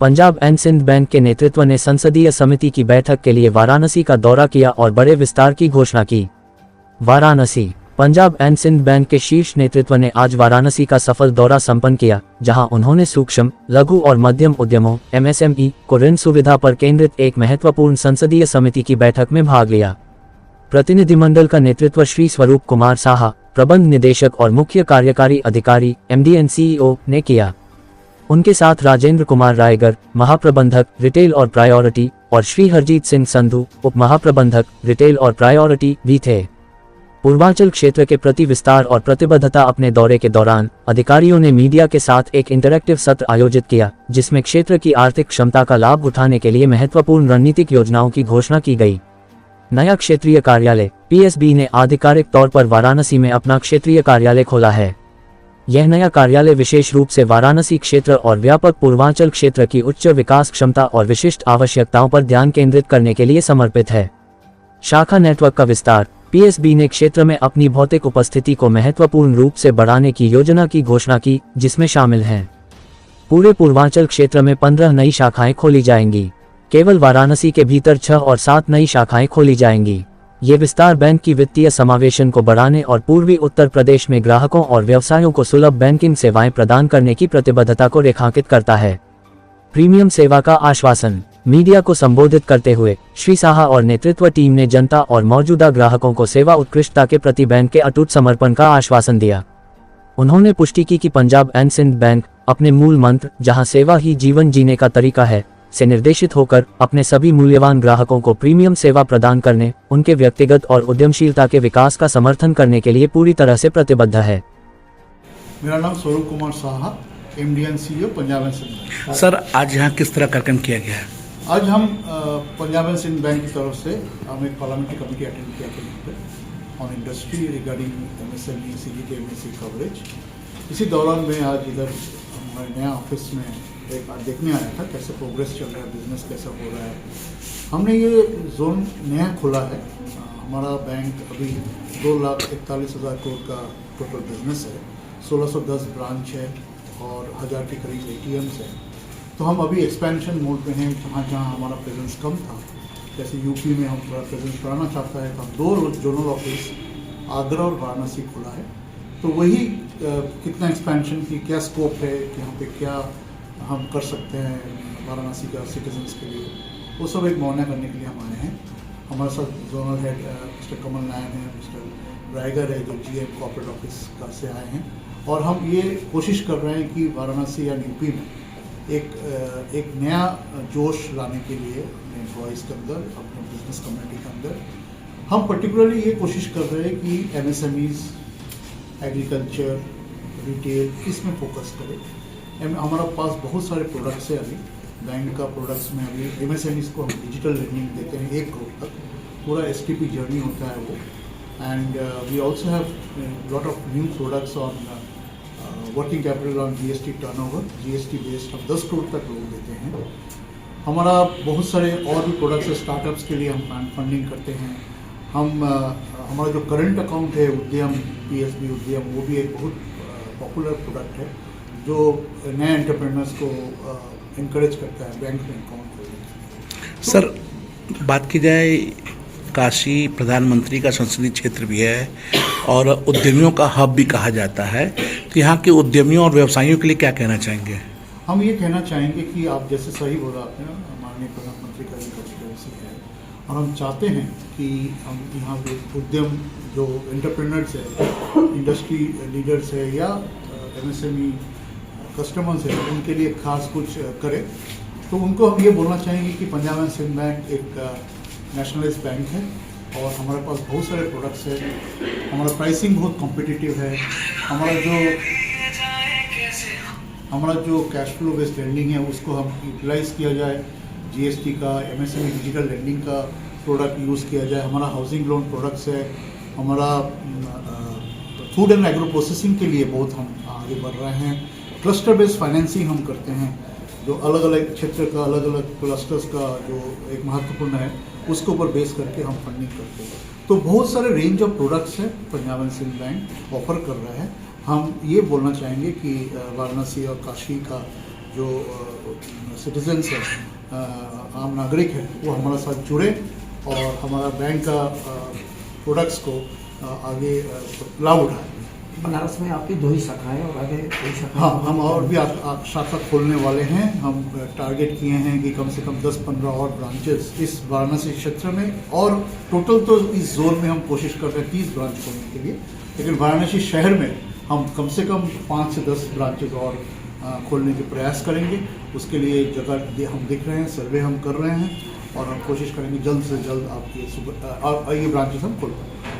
Punjab and Sindh bank के नेतृत्व ने संसदीय समिति की बैठक के लिए वाराणसी का दौरा किया और बड़े विस्तार की घोषणा की। वाराणसी। पंजाब एंड सिंध बैंक के शीर्ष नेतृत्व ने आज वाराणसी का सफल दौरा संपन्न किया, जहां उन्होंने सूक्ष्म, लघु और मध्यम उद्यमों (MSME) को ऋण सुविधा पर केंद्रित एक महत्वपूर्ण संसदीय समिति की बैठक में भाग लिया। प्रतिनिधिमंडल का नेतृत्व श्री स्वरूप कुमार साहा, प्रबंध निदेशक और मुख्य कार्यकारी अधिकारी (MD एंड CEO) ने किया। उनके साथ राजेंद्र कुमार रायगर, महाप्रबंधक रिटेल और प्रायोरिटी, और श्री हरजीत सिंह संधू, उप महाप्रबंधक रिटेल और प्रायोरिटी भी थे। पूर्वांचल क्षेत्र के प्रति विस्तार और प्रतिबद्धता अपने दौरे के दौरान अधिकारियों ने मीडिया के साथ एक इंटरैक्टिव सत्र आयोजित किया, जिसमें क्षेत्र की आर्थिक क्षमता का लाभ उठाने के लिए महत्वपूर्ण रणनीतिक योजनाओं की घोषणा की गई। नया क्षेत्रीय कार्यालय PSB ने आधिकारिक तौर पर वाराणसी में अपना क्षेत्रीय कार्यालय खोला है। यह नया कार्यालय विशेष रूप से वाराणसी क्षेत्र और व्यापक पूर्वांचल क्षेत्र की उच्च विकास क्षमता और विशिष्ट आवश्यकताओं पर ध्यान केंद्रित करने के लिए समर्पित है। शाखा नेटवर्क का विस्तार। PSB ने क्षेत्र में अपनी भौतिक उपस्थिति को महत्वपूर्ण रूप से बढ़ाने की योजना की घोषणा की, जिसमें शामिल हैं पूरे पूर्वांचल क्षेत्र में 15 नई शाखाएं खोली जाएंगी। केवल वाराणसी के भीतर 6 और 7 नई शाखाएं खोली जाएंगी। ये विस्तार बैंक की वित्तीय समावेशन को बढ़ाने और पूर्वी उत्तर प्रदेश में ग्राहकों और व्यवसायों को सुलभ बैंकिंग सेवाएं प्रदान करने की प्रतिबद्धता को रेखांकित करता है। प्रीमियम सेवा का आश्वासन। मीडिया को संबोधित करते हुए श्री साहा और नेतृत्व टीम ने जनता और मौजूदा ग्राहकों को सेवा उत्कृष्टता के प्रति बैंक के अटूट समर्पण का आश्वासन दिया। उन्होंने पुष्टि की कि पंजाब एंड सिंध बैंक अपने मूल मंत्र "जहां सेवा ही जीवन जीने का तरीका है" से निर्देशित होकर अपने सभी मूल्यवान ग्राहकों को प्रीमियम सेवा प्रदान करने, उनके व्यक्तिगत और उद्यमशीलता के विकास का समर्थन करने के लिए पूरी तरह से प्रतिबद्ध है। मेरा नाम Swaroop Kumar Saha, MD and CEO Punjab and Sindh bank. Sir, आज यहाँ किस तरह कार्यक्रम किया गया है? आज हम पंजाब एंड सिंध बैंक की तरफ से हम एक पार्लियामेंट्री कमेटी अटेंड किया था on industry regarding MSME CGT MSE coverage. इसी दौरान मैं आज इधर हमारे नया ऑफिस में एक बार देखने आया था कैसे प्रोग्रेस चल रहा है, बिजनेस कैसा हो रहा है। हमने ये जोन नया खोला है। हमारा बैंक अभी 2,41,000 करोड़ का टोटल बिजनेस है, 1610 ब्रांच है और 1000 के करीब ATMs है। तो हम अभी एक्सपेंशन मोड में हैं। जहाँ जहाँ हमारा प्रेजेंस कम था, जैसे यूपी में हम थोड़ा प्रेजेंस बढ़ाना चाहता है, तो हम 2 जोनल ऑफिस आगरा और वाराणसी खोला है। तो वही कितना एक्सपेंशन की क्या स्कोप है, यहाँ पे क्या हम कर सकते हैं वाराणसी का सिटीजन्स के लिए, वो सब एक मुआयना करने के लिए हम आए हैं। हमारे साथ जोनल हेड मिस्टर कमल नायक हैं, मिस्टर रायगर है जो GM कॉर्पोरेट ऑफिस का से आए हैं, और हम ये कोशिश कर रहे हैं कि वाराणसी या यूपी में एक नया जोश लाने के लिए अपने एम्प्लॉयज़ के अंदर, अपने बिजनेस कम्युनिटी के अंदर हम पर्टिकुलरली ये कोशिश कर रहे हैं कि MSMEs, एग्रीकल्चर, रिटेल, इसमें फोकस करें। हमारा पास बहुत सारे प्रोडक्ट्स हैं। अभी बैंक का प्रोडक्ट्स में अभी MSMEs को हम डिजिटल लर्निंग देते हैं 1 करोड़ तक, पूरा STP जर्नी होता है वो। And we also have lot of new products on working capital on GST turnover, GST based हम 10 करोड़ तक लोन देते हैं। हमारा बहुत सारे और भी प्रोडक्ट्स है। स्टार्टअप्स के लिए हम फंडिंग करते हैं। हम हमारा जो करंट अकाउंट है उद्यम, PSB उद्यम, वो भी एक बहुत पॉपुलर प्रोडक्ट है जो नए एंटरप्रेन्योर्स को इनकरेज करता है बैंक में अकाउंट खोलने। सर, बात की जाए, काशी प्रधानमंत्री का संसदीय क्षेत्र भी है और उद्यमियों का हब भी कहा जाता है, तो यहाँ के उद्यमियों और व्यवसायियों के लिए क्या कहना चाहेंगे? हम ये कहना चाहेंगे कि आप जैसे सही बोला आपने, माननीय प्रधानमंत्री का भी कंस्टिट्यूएंसी है और हम चाहते हैं कि हम यहाँ पे उद्यम जो एंटरप्रेन्योर्स है, इंडस्ट्री लीडर्स है या MSME कस्टमर्स है, उनके लिए खास कुछ करें। तो उनको हम ये बोलना चाहेंगे कि पंजाब एंड सिंध बैंक एक नेशनलाइज्ड बैंक है और हमारे पास बहुत सारे प्रोडक्ट्स है। हमारा प्राइसिंग बहुत कॉम्पिटिटिव है। हमारा जो कैश फ्लो बेस्ड लेंडिंग है उसको हम यूटिलाइज किया जाए, GST का, MSME डिजिटल लेंडिंग का प्रोडक्ट यूज़ किया जाए। हमारा हाउसिंग लोन प्रोडक्ट्स है। हमारा फूड एंड एग्रो प्रोसेसिंग के लिए बहुत हम आगे बढ़ रहे हैं। क्लस्टर बेस्ड फाइनेंसिंग हम करते हैं, जो अलग अलग क्षेत्र का, अलग अलग क्लस्टर्स का जो एक महत्वपूर्ण है, उसके ऊपर बेस करके हम फंडिंग करते हैं। तो बहुत सारे रेंज ऑफ प्रोडक्ट्स है Punjab and Sindh bank offer कर रहा है। हम ये बोलना चाहेंगे कि वाराणसी और काशी का जो सिटीजन्स हैं, आम नागरिक हैं, वो हमारे साथ जुड़े और हमारा बैंक का प्रोडक्ट्स को आगे लाभ उठाएं। बनारस में आपकी 2 ही शाखाएं और आगे कोई शाखा? हाँ, हम और भी शाखा खोलने वाले हैं। हम टारगेट किए हैं कि कम से कम 10-15 और ब्रांचेस इस वाराणसी क्षेत्र में, और टोटल तो इस जोन में हम कोशिश कर रहे हैं 30 ब्रांच खोलने के लिए, लेकिन वाराणसी शहर में हम कम से कम 5 से 10 ब्रांचेस और खोलने के प्रयास करेंगे। उसके लिए जगह हम देख रहे हैं, सर्वे हम कर रहे हैं और हम कोशिश करेंगे जल्द से जल्द आपके ये ब्रांचेस हम खोल पाएँ।